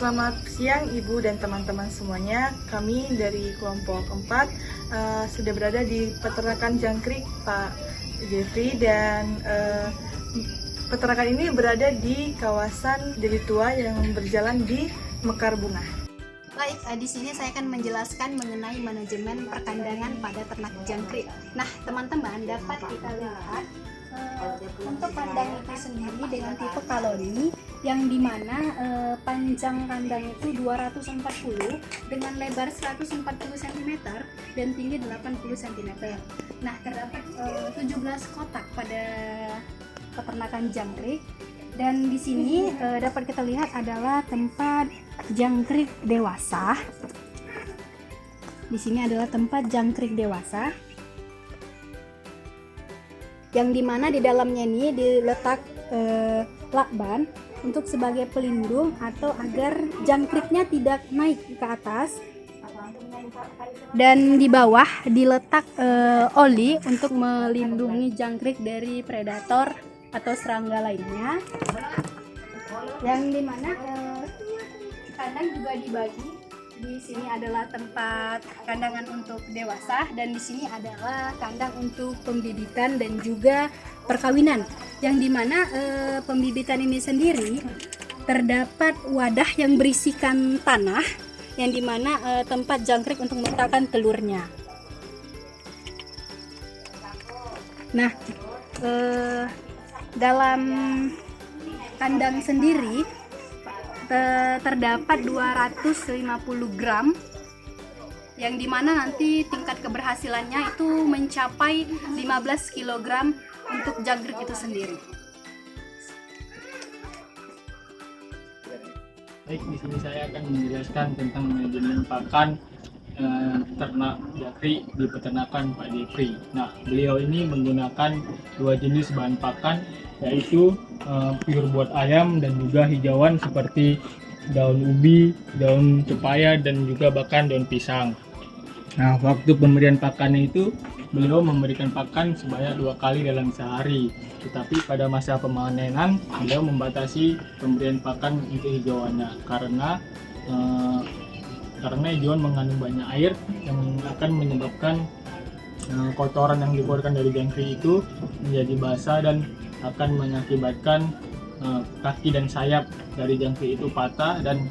Selamat siang Ibu dan teman-teman semuanya. Kami dari kelompok 4 sudah berada di peternakan jangkrik Pak Jeffrey, dan peternakan ini berada di kawasan Deli Tua yang berjalan di Mekar Bunga. Baik, di sini saya akan menjelaskan mengenai manajemen perkandangan pada ternak jangkrik. Nah, teman-teman dapat kita lihat untuk kandang itu sendiri dengan tipe kalori yang dimana panjang kandang itu 240 dengan lebar 140 cm dan tinggi 80 cm. Nah, terdapat 17 kotak pada peternakan jangkrik, dan di sini dapat kita lihat adalah tempat jangkrik dewasa. Di sini adalah tempat jangkrik dewasa, yang dimana di dalamnya ini diletak lakban untuk sebagai pelindung atau agar jangkriknya tidak naik ke atas, dan di bawah diletak oli untuk melindungi jangkrik dari predator atau serangga lainnya, yang dimana kandang juga dibagi. Di sini adalah tempat kandangan untuk dewasa, dan di sini adalah kandang untuk pembibitan dan juga perkawinan, yang dimana pembibitan ini sendiri terdapat wadah yang berisikan tanah, yang dimana tempat jangkrik untuk meletakkan telurnya. Nah, dalam kandang sendiri terdapat 250 gram, yang dimana nanti tingkat keberhasilannya itu mencapai 15 kg untuk jangkrik itu sendiri. Baik, di sini saya akan menjelaskan tentang manajemen pakan ternak jangkrik di peternakan Pak Jeffrey. Nah, beliau ini menggunakan dua jenis bahan pakan, yaitu pure buat ayam dan juga hijauan seperti daun ubi, daun pepaya, dan juga bahkan daun pisang. Nah, waktu pemberian pakannya itu beliau memberikan pakan sebanyak 2 kali dalam sehari. Tetapi pada masa pemanenan beliau membatasi pemberian pakan untuk hijauannya karena hijauan mengandung banyak air yang akan menyebabkan kotoran yang dikeluarkan dari jangkrik itu menjadi basah dan akan mengakibatkan kaki dan sayap dari jangkrik itu patah dan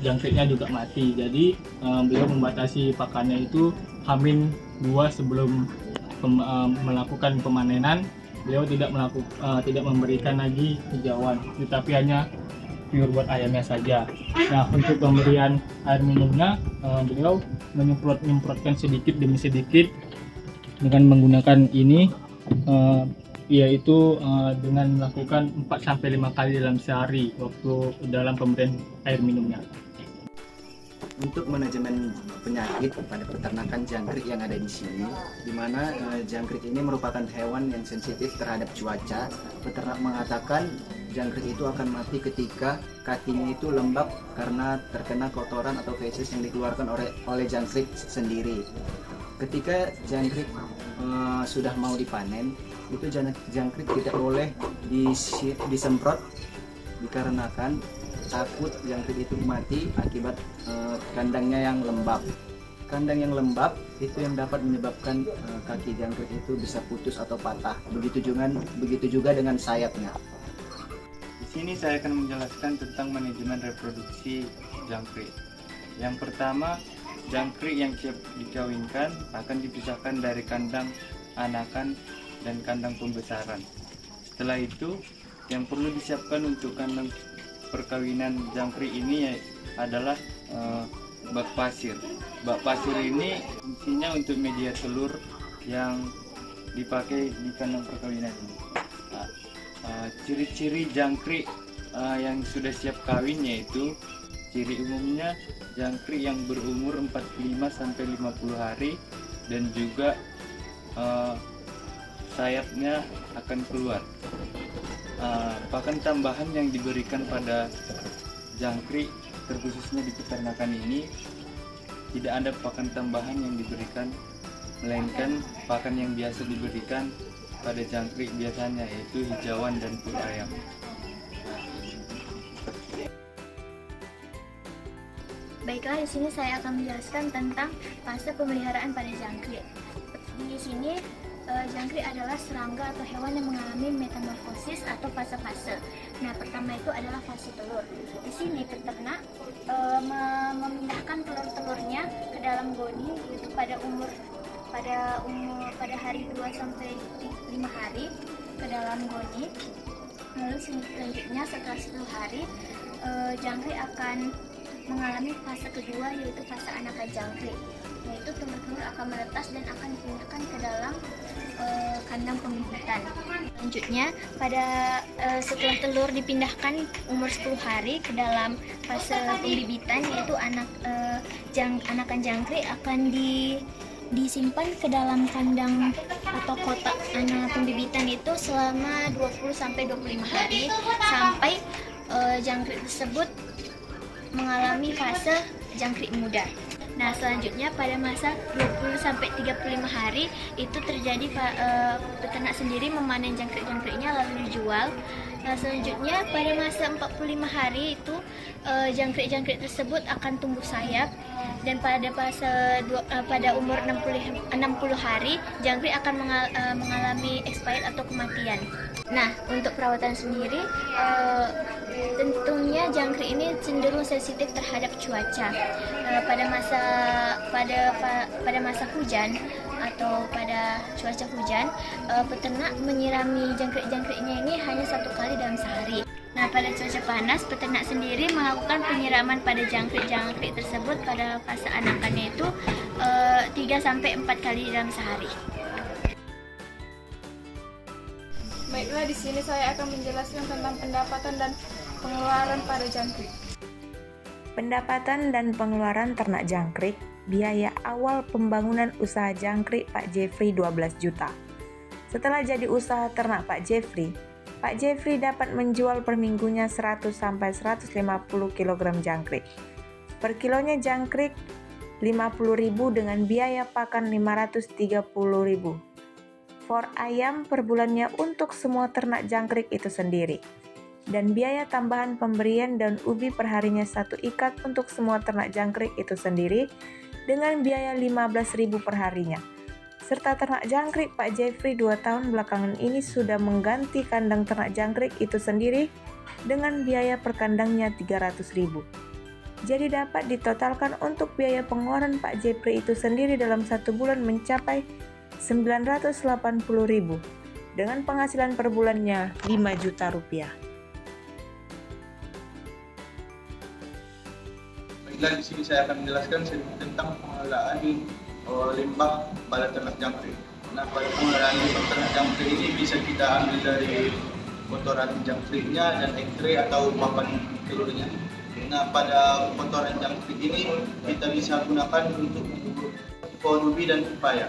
jangkriknya juga mati. Jadi beliau membatasi pakannya itu H-2 sebelum melakukan pemanenan. Beliau tidak memberikan lagi hijauan, tetapi hanya pure buat ayamnya saja. Nah, untuk pemberian air minumnya beliau menyemprotkan sedikit demi sedikit dengan menggunakan ini, yaitu dengan melakukan 4-5 kali dalam sehari waktu dalam pemberian air minumnya. Untuk manajemen penyakit pada peternakan jangkrik yang ada di sini, di mana jangkrik ini merupakan hewan yang sensitif terhadap cuaca. Peternak mengatakan jangkrik itu akan mati ketika kakinya itu lembab karena terkena kotoran atau feces yang dikeluarkan oleh jangkrik sendiri. Ketika jangkrik sudah mau dipanen, itu jangkrik tidak boleh disemprot dikarenakan takut jangkrik itu mati akibat kandangnya yang lembab. Kandang yang lembab itu yang dapat menyebabkan kaki jangkrik itu bisa putus atau patah. Begitu juga dengan sayapnya. Di sini saya akan menjelaskan tentang manajemen reproduksi jangkrik. Yang pertama, jangkrik yang siap dikawinkan akan dipisahkan dari kandang anakan dan kandang pembesaran. Setelah itu, yang perlu disiapkan untuk kandang perkawinan jangkrik ini adalah bak pasir. Bak pasir ini fungsinya untuk media telur yang dipakai di kandang perkawinan ini. Ciri-ciri jangkrik yang sudah siap kawin yaitu ciri umumnya jangkrik yang berumur 45-50 hari dan juga sayapnya akan keluar. Pakan tambahan yang diberikan pada jangkrik terkhususnya di peternakan ini tidak ada pakan tambahan yang diberikan, melainkan pakan yang biasa diberikan pada jangkrik biasanya, yaitu hijauan dan pur ayam. Baiklah, di sini saya akan menjelaskan tentang fase pemeliharaan pada jangkrik. Di sini jangkrik adalah serangga atau hewan yang mengalami metamorfosis atau fase-fase. Nah, pertama itu adalah fase telur. Di sini peternak memindahkan telur-telurnya ke dalam goni itu pada hari 2 sampai 5 hari ke dalam goni. Lalu selanjutnya setelah 10 hari jangkrik akan mengalami fase kedua, yaitu fase anakan jangkrik, yaitu telur-telur akan menetas dan akan dipindahkan ke dalam kandang pembibitan. Selanjutnya setelah telur dipindahkan umur 10 hari ke dalam fase pembibitan, yaitu anakan jangkrik akan disimpan ke dalam kandang atau kotak anak pembibitan itu selama 20-25 hari sampai jangkrik tersebut mengalami fase jangkrik muda. Nah, selanjutnya pada masa 20-35 hari itu terjadi peternak sendiri memanen jangkrik-jangkriknya lalu dijual. Nah, selanjutnya pada masa 45 hari itu jangkrik-jangkrik tersebut akan tumbuh sayap, dan pada umur 60 hari jangkrik akan mengalami expired atau kematian. Nah, untuk perawatan sendiri tentunya jangkrik ini cenderung sensitif terhadap cuaca. Pada masa hujan atau pada cuaca hujan, peternak menyirami jangkrik-jangkriknya ini hanya 1 kali dalam sehari. Nah, pada cuaca panas, peternak sendiri melakukan penyiraman pada jangkrik-jangkrik tersebut pada fase anakannya itu 3-4 kali dalam sehari. Baiklah, di sini saya akan menjelaskan tentang pendapatan dan pengeluaran pada jangkrik. Pendapatan dan pengeluaran ternak jangkrik. Biaya awal pembangunan usaha jangkrik Pak Jeffrey 12 juta. Setelah jadi usaha ternak Pak Jeffrey dapat menjual per minggunya 100-150 kg jangkrik. Per kilonya jangkrik 50.000 dengan biaya pakan 530.000. For ayam per bulannya untuk semua ternak jangkrik itu sendiri. Dan biaya tambahan pemberian daun ubi perharinya 1 ikat untuk semua ternak jangkrik itu sendiri dengan biaya 15.000 perharinya. Serta ternak jangkrik Pak Jeffrey 2 tahun belakangan ini sudah mengganti kandang ternak jangkrik itu sendiri dengan biaya per kandangnya 300.000. Jadi dapat ditotalkan untuk biaya pengeluaran Pak Jeffrey itu sendiri dalam 1 bulan mencapai 980.000 dengan penghasilan per bulannya 5 juta rupiah. Baiklah, di sini saya akan menjelaskan tentang pengelolaan limbah pada ternak jangkrik. Nah, pada pengelolaan limbah ternak jangkrik ini bisa kita ambil dari kotoran jangkriknya dan X-ray atau papan telurnya. Nah, pada kotoran jangkrik ini kita bisa gunakan untuk pohon ubi dan pepaya.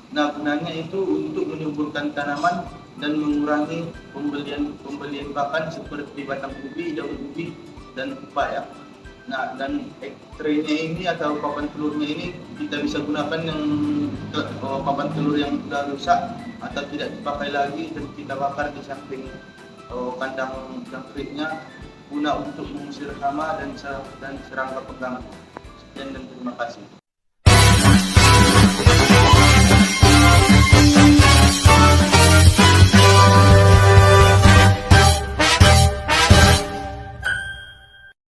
Nah, gunanya itu untuk menyuburkan tanaman dan mengurangi pembelian pakan seperti batang ubi, daun ubi, dan pepaya. Nah, dan X-ray-nya ini atau papan telurnya ini kita bisa gunakan yang papan telur yang sudah rusak atau tidak dipakai lagi dan kita bakar di samping kandang jangkriknya guna untuk mengusir hama dan serangga pengganggu. Sekian dan terima kasih.